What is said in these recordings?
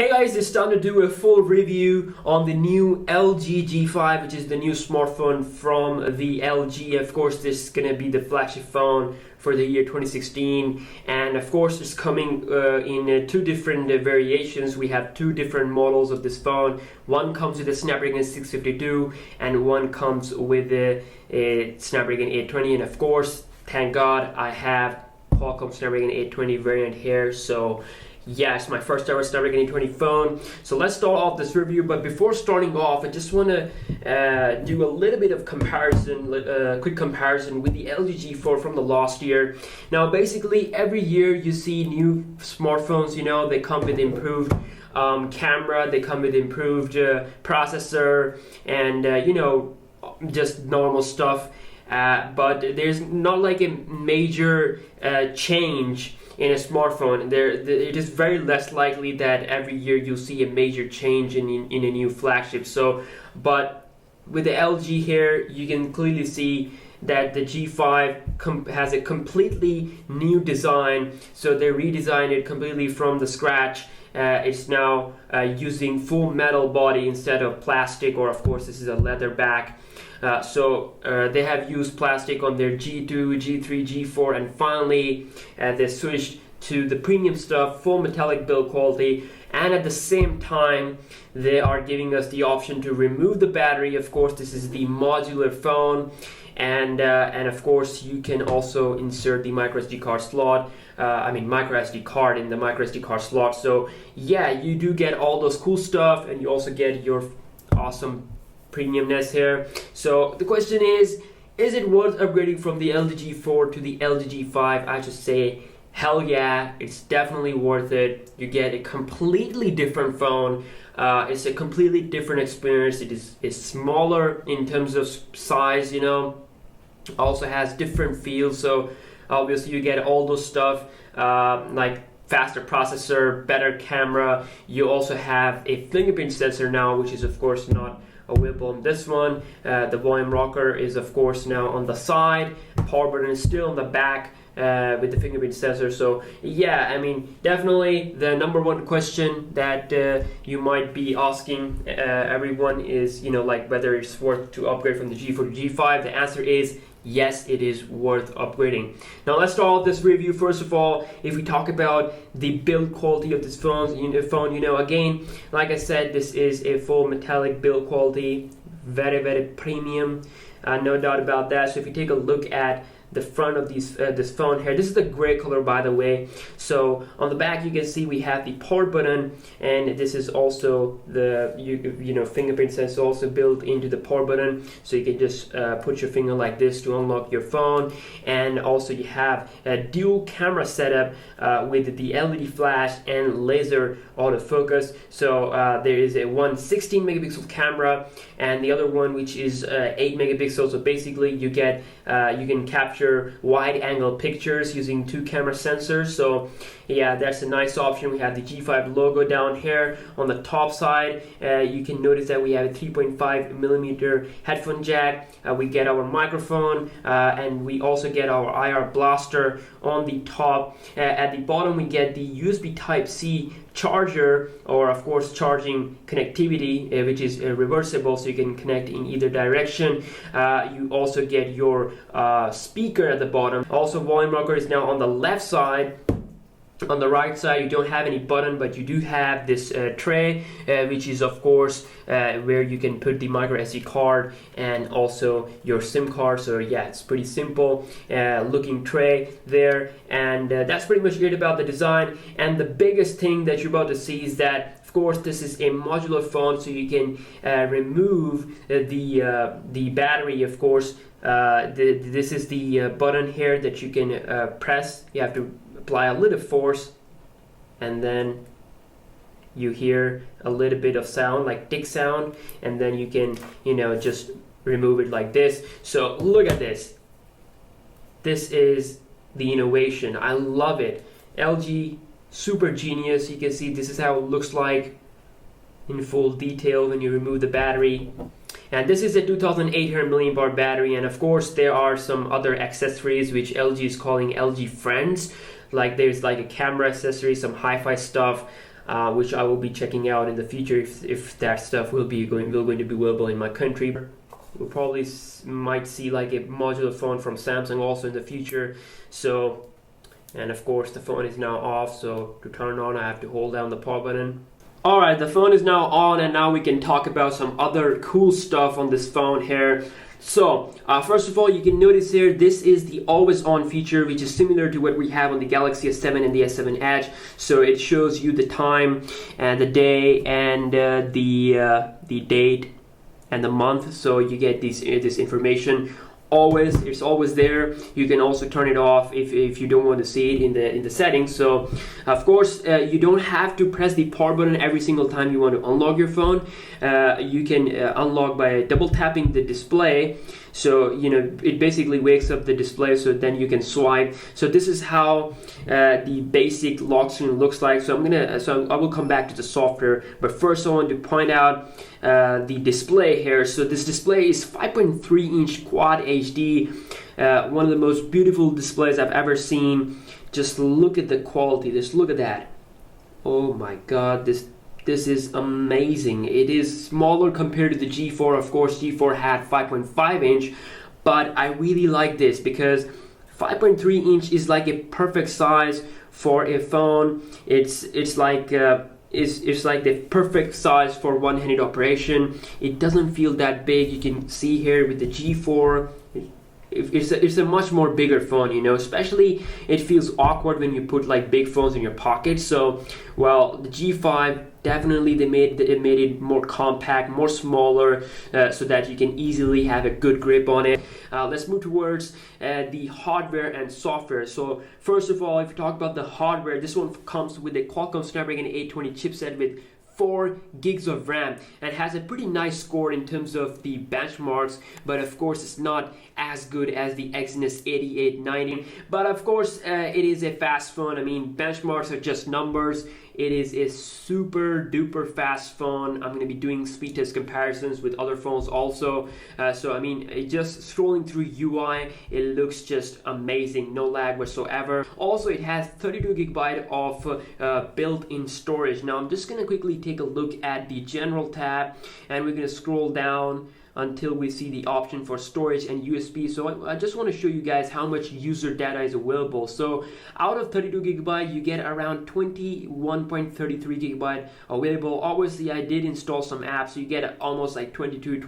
Hey guys, it's time to do a full review on the new LG G5, which is the new smartphone from the LG. Of course, this is gonna be the flagship phone for the year 2016, and of course it's coming in two different variations. We have two different models of this phone. One comes with a Snapdragon 652 and one comes with a Snapdragon 820, and of course, thank God, I have Qualcomm Snapdragon 820 variant here. So yes, my first ever Snapdragon 820 phone. So let's start off this review, but before starting off, I just want to do a little bit of comparison, quick comparison with the LG G4 from the last year. Now basically every year you see new smartphones, you know, they come with improved camera, they come with improved processor, and you know, just normal stuff. But there's not like a major change in a smartphone. It is very less likely that every year you'll see a major change in a new flagship. So, but with the LG here, you can clearly see that the G5 has a completely new design. So they redesigned it completely from the scratch. It's now using full metal body instead of plastic, or of course this is a leather back. So they have used plastic on their G2, G3, G4, and finally they switched to the premium stuff, full metallic build quality, and at the same time they are giving us the option to remove the battery. Of course, this is the modular phone, and of course you can also insert the micro SD card slot. Micro SD card in the micro SD card slot. So yeah, you do get all those cool stuff, and you also get your awesome premiumness here. So the question is it worth upgrading from the LG G4 to the LG G5? I should say hell yeah, it's definitely worth it. You get a completely different phone. It's a completely different experience. It's smaller in terms of size, you know, also has different feels. So obviously you get all those stuff, like faster processor, better camera. You also have a fingerprint sensor now, which is of course not available on this one. The volume rocker is of course now on the side. Power button is still on the back with the fingerprint sensor. So yeah, I mean, definitely the number one question that you might be asking everyone is, you know, like whether it's worth to upgrade from the G4 to G5. The answer is yes, it is worth upgrading. Now let's start off this review. First of all, if we talk about the build quality of this phone, you know, again, like I said, this is a full metallic build quality, very, very premium, no doubt about that. So if you take a look at the front of this phone here, this is the gray color, by the way. So on the back you can see we have the power button, and this is also the you know, fingerprint sensor also built into the power button, so you can just put your finger like this to unlock your phone. And also you have a dual camera setup with the LED flash and laser autofocus. So there is a 16 megapixel camera and the other one which is 8 megapixels. So basically you get you can capture wide angle pictures using two camera sensors. So yeah, that's a nice option. We have the G5 logo down here on the top side. You can notice that we have a 3.5 millimeter headphone jack. We get our microphone, and we also get our IR blaster on the top. At the bottom we get the USB Type-C charger, or of course charging connectivity, which is reversible, so you can connect in either direction. You also get your speaker at the bottom. Also, volume rocker is now on the left side. On the right side you don't have any button, but you do have this tray, which is of course where you can put the micro SD card and also your SIM card. So yeah, it's pretty simple looking tray there, and that's pretty much it about the design. And the biggest thing that you're about to see is that of course this is a modular phone, so you can remove the battery. Of course this is the button here that you can press. You have to apply a little force, and then you hear a little bit of sound, like tick sound, and then you can, you know, just remove it like this. So look at this. This is the innovation. I love it. LG, super genius. You can see this is how it looks like in full detail when you remove the battery. And this is a 2800 mAh battery, and of course there are some other accessories which LG is calling LG Friends. Like there's like a camera accessory, some hi-fi stuff, which I will be checking out in the future if that stuff will going to be available in my country. We'll probably might see like a modular phone from Samsung also in the future. So, and of course the phone is now off, so to turn on I have to hold down the power button. Alright, the phone is now on, and now we can talk about some other cool stuff on this phone here. So, first of all, you can notice here, this is the always on feature, which is similar to what we have on the Galaxy S7 and the S7 Edge. So it shows you the time and the day and the date and the month. So you get this information. It's always there. You can also turn it off if you don't want to see it in the settings. So of course you don't have to press the power button every single time you want to unlock your phone. You can unlock by double tapping the display. So it basically wakes up the display, so then you can swipe. So this is how the basic lock screen looks like. So I will come back to the software, but first I want to point out the display here. So this display is 5.3 inch Quad HD, one of the most beautiful displays I've ever seen. Just look at the quality. Just look at that. Oh my God, this is amazing. It is smaller compared to the G4. Of course, G4 had 5.5 inch, but I really like this because 5.3 inch is like a perfect size for a phone. It's like the perfect size for one-handed operation. It doesn't feel that big. You can see here with the G4, it's a much more bigger phone, especially it feels awkward when you put like big phones in your pocket. So, well, the G5 definitely they made it more compact, more smaller, so that you can easily have a good grip on it. Let's move towards the hardware and software. So first of all, if you talk about the hardware, this one comes with a Qualcomm Snapdragon 820 chipset with 4 gigs of RAM and has a pretty nice score in terms of the benchmarks, but of course it's not as good as the Exynos 8890. But of course it is a fast phone. I mean, benchmarks are just numbers. It is a super duper fast phone. I'm going to be doing speed test comparisons with other phones also. So I mean, just scrolling through UI, it looks just amazing, no lag whatsoever. Also, it has 32 gigabyte of built-in storage. Now I'm just going to quickly take a look at the general tab, and we're going to scroll down until we see the option for storage and USB. So I just want to show you guys how much user data is available. So out of 32 gigabyte, you get around 21.33 gigabyte available. Obviously, I did install some apps, so you get almost like 22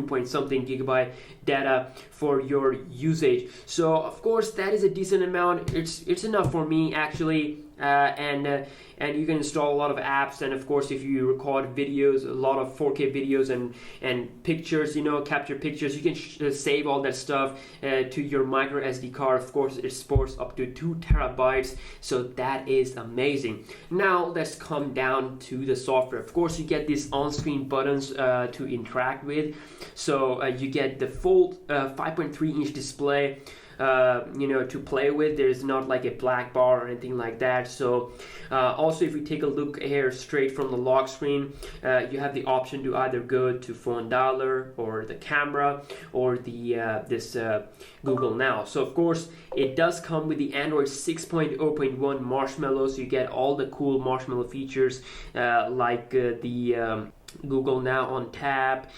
point something gigabyte data for your usage. So of course, that is a decent amount. It's enough for me actually. And you can install a lot of apps, and of course if you record videos, a lot of 4K videos and pictures, capture pictures, you can save all that stuff to your micro SD card. Of course, it supports up to 2 terabytes, so that is amazing. Now let's come down to the software. Of course, you get these on-screen buttons to interact with. So you get the full 5.3 inch display to play with. There's not like a black bar or anything like that. So also, if we take a look here straight from the lock screen, you have the option to either go to phone dialer or the camera or the this Google Now. So of course, it does come with the Android 6.0.1 Marshmallow, so you get all the cool Marshmallow features like the Google Now on tap,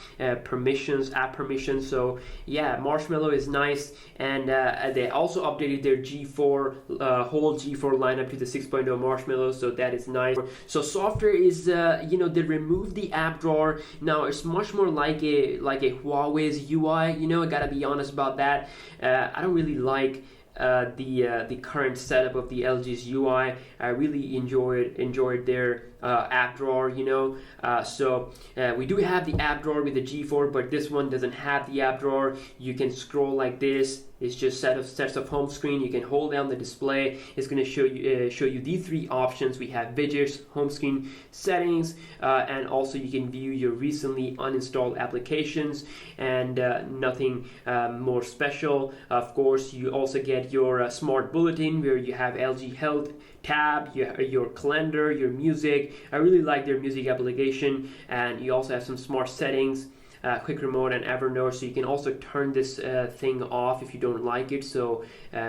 permissions, app permissions. So yeah, Marshmallow is nice, and they also updated their G4 whole G4 lineup to the 6.0 Marshmallow, so that is nice. So software is they removed the app drawer. Now it's much more like a Huawei's UI. I gotta be honest about that. I don't really like the current setup of the LG's UI. I really enjoyed their app drawer, so we do have the app drawer with the G4, but this one doesn't have the app drawer. You can scroll like this. It's just sets of home screen. You can hold down the display. It's going to show you these 3 options. We have widgets, home screen, settings, and also you can view your recently uninstalled applications, and nothing more special. Of course, you also get your smart bulletin where you have LG Health tab, your calendar, your music. I really like their music application, and you also have some smart settings. Quick Remote and Evernote, so you can also turn this thing off if you don't like it. So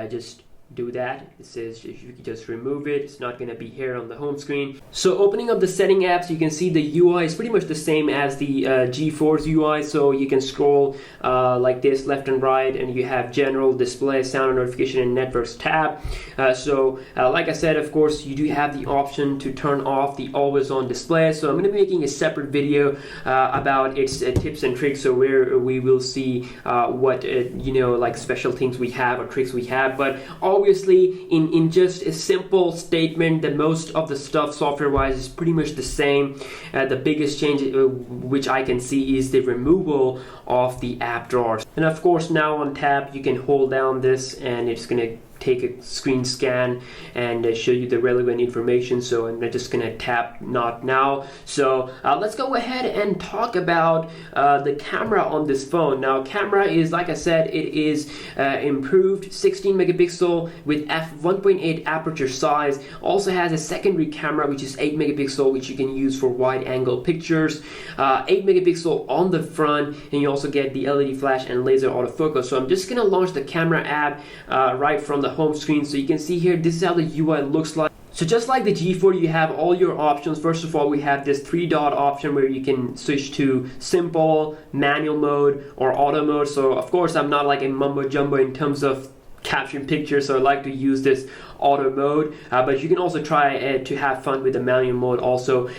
just do that. It says if you can just remove it, it's not going to be here on the home screen. So opening up the setting apps, you can see the UI is pretty much the same as the G4's UI. So you can scroll like this left and right, and you have general, display, sound, notification, and networks tab. Like I said, of course, you do have the option to turn off the always on display. So I'm going to be making a separate video about its tips and tricks, so where we will see what like special things we have or tricks we have. But obviously, in just a simple statement, that most of the stuff software wise is pretty much the same. The biggest change which I can see is the removal of the app drawers. And of course, now on tab you can hold down this and it's going to take a screen scan and show you the relevant information. So I'm just gonna tap not now. So let's go ahead and talk about the camera on this phone. Now, camera is, like I said, it is improved 16 megapixel with f1.8 aperture size. Also has a secondary camera which is 8 megapixel, which you can use for wide angle pictures. 8 megapixel on the front, and you also get the LED flash and laser autofocus. So I'm just gonna launch the camera app right from the home screen. So you can see here, this is how the UI looks like. So just like the G4, you have all your options. First of all, we have this 3-dot option where you can switch to simple, manual mode, or auto mode. So of course, I'm not like a mumbo jumbo in terms of capturing pictures, so I like to use this auto mode, but you can also try to have fun with the manual mode also.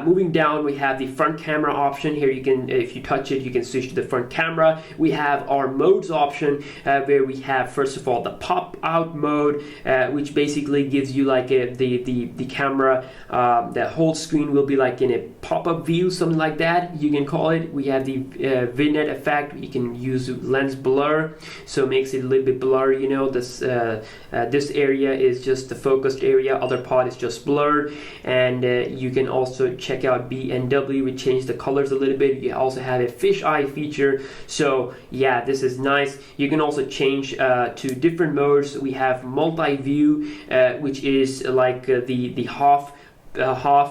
Moving down, we have the front camera option. Here you can, if you touch it, you can switch to the front camera. We have our modes option, where we have, first of all, the pop out mode, which basically gives you like the camera, the whole screen will be like in a pop-up view, something like that you can call it. We have the vignette effect. You can use lens blur, so it makes it a little bit blurry. This area is just the focused area, other part is just blurred. And you can also check out B and W, which change the colors a little bit. You also have a fisheye feature, so yeah, this is nice. You can also change to different modes. We have multi-view, which is like the half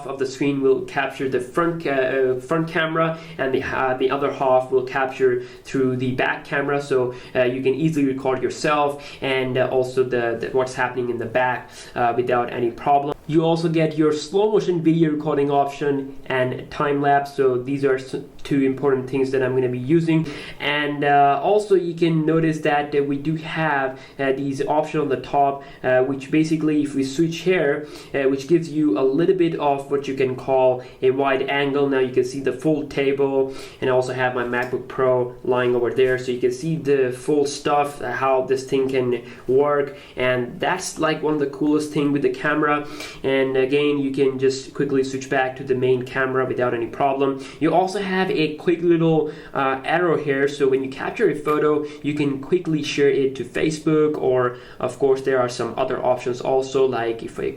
of the screen will capture the front camera, and the other half will capture through the back camera. So you can easily record yourself and also the what's happening in the back without any problem. You also get your slow motion video recording option and time lapse. So these are two important things that I'm going to be using. And also you can notice that we do have these options on the top, which basically, if we switch here, which gives you a little bit of what you can call a wide angle. Now you can see the full table, and I also have my MacBook Pro lying over there, so you can see the full stuff, how this thing can work. And that's like one of the coolest thing with the camera. And again, you can just quickly switch back to the main camera without any problem. You also have a quick little arrow here, so when you capture a photo, you can quickly share it to Facebook, or of course there are some other options also, like if I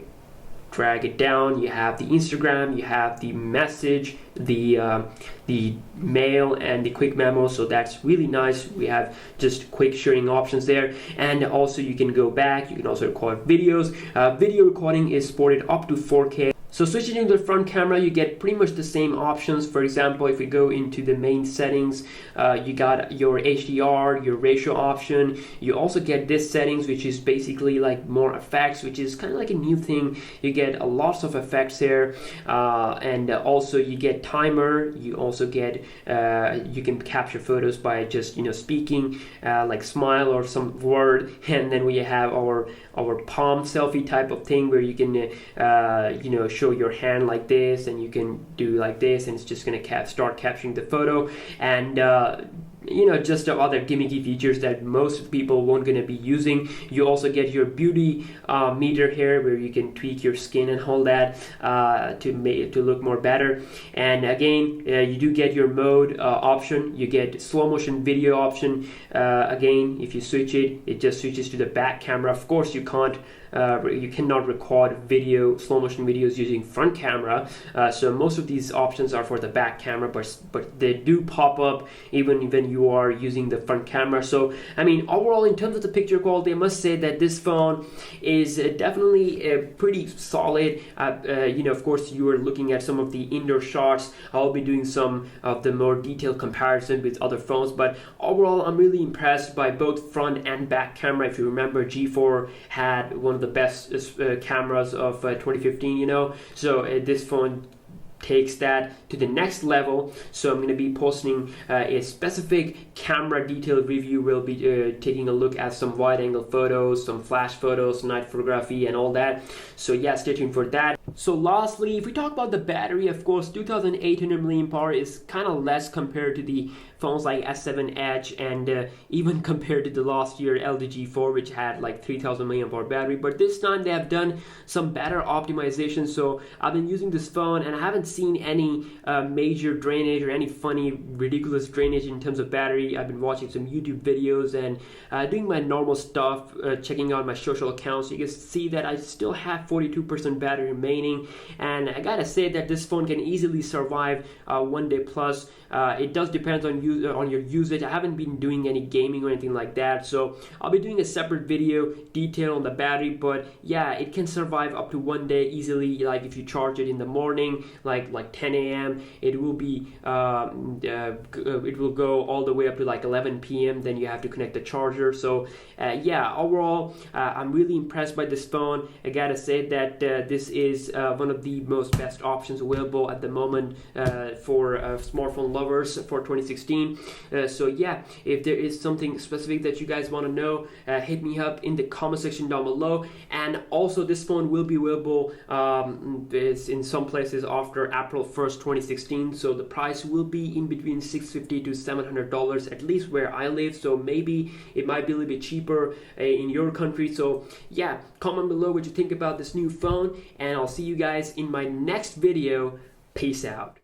drag it down, you have the Instagram, you have the message, the mail, and the quick memo. So that's really nice. We have just quick sharing options there. And also you can go back, you can also record videos. Video recording is supported up to 4K. So switching to the front camera, you get pretty much the same options. For example, if we go into the main settings, you got your HDR, your ratio option. You also get this settings, which is basically like more effects, which is kind of like a new thing. You get lots of effects here, and also you get timer. You also get you can capture photos by just speaking, like smile or some word. And then we have our palm selfie type of thing, where you can show your hand like this, and you can do like this, and it's just going to start capturing the photo. And just the other gimmicky features that most people won't going to be using. You also get your beauty meter here, where you can tweak your skin and all that to look more better. And again, you do get your mode option. You get slow motion video option. Again, if you switch it, it just switches to the back camera. Of course, you can't you cannot record video, slow motion videos using front camera. So most of these options are for the back camera, but they do pop up even when you are using the front camera. So I mean, overall, in terms of the picture quality, I must say that this phone is definitely pretty solid. Of course, you are looking at some of the indoor shots. I'll be doing some of the more detailed comparison with other phones, but overall, I'm really impressed by both front and back camera. If you remember, G4 had one of the best cameras of 2015, so this phone takes that to the next level. So I'm going to be posting a specific camera detailed review. We'll be taking a look at some wide angle photos, some flash photos, night photography, and all that. So yeah, stay tuned for that. So lastly, if we talk about the battery, of course 2800 mAh is kind of less compared to the phones like S7 Edge, and even compared to the last year LG G4, which had like 3000 mAh battery. But this time they have done some better optimization. So I've been using this phone and I haven't seen any major drainage or any funny ridiculous drainage in terms of battery. I've been watching some YouTube videos and doing my normal stuff, checking out my social accounts. You can see that I still have 42% battery remaining, and I gotta say that this phone can easily survive 1 day plus. It does depend on your usage. I haven't been doing any gaming or anything like that, so I'll be doing a separate video detail on the battery. But yeah, it can survive up to 1 day easily. Like if you charge it in the morning, like 10 a.m., it will be it will go all the way up to like 11 p.m. Then you have to connect the charger. So yeah, overall, I'm really impressed by this phone. I gotta say that this is one of the most best options available at the moment for smartphone lovers for 2016. So yeah, if there is something specific that you guys want to know, hit me up in the comment section down below. And also, this phone will be available in some places after April 1st, 2016. So the price will be in between $650 to $700, at least where I live. So maybe it might be a little bit cheaper in your country. So yeah, comment below what you think about this new phone, and I'll see you guys in my next video. Peace out.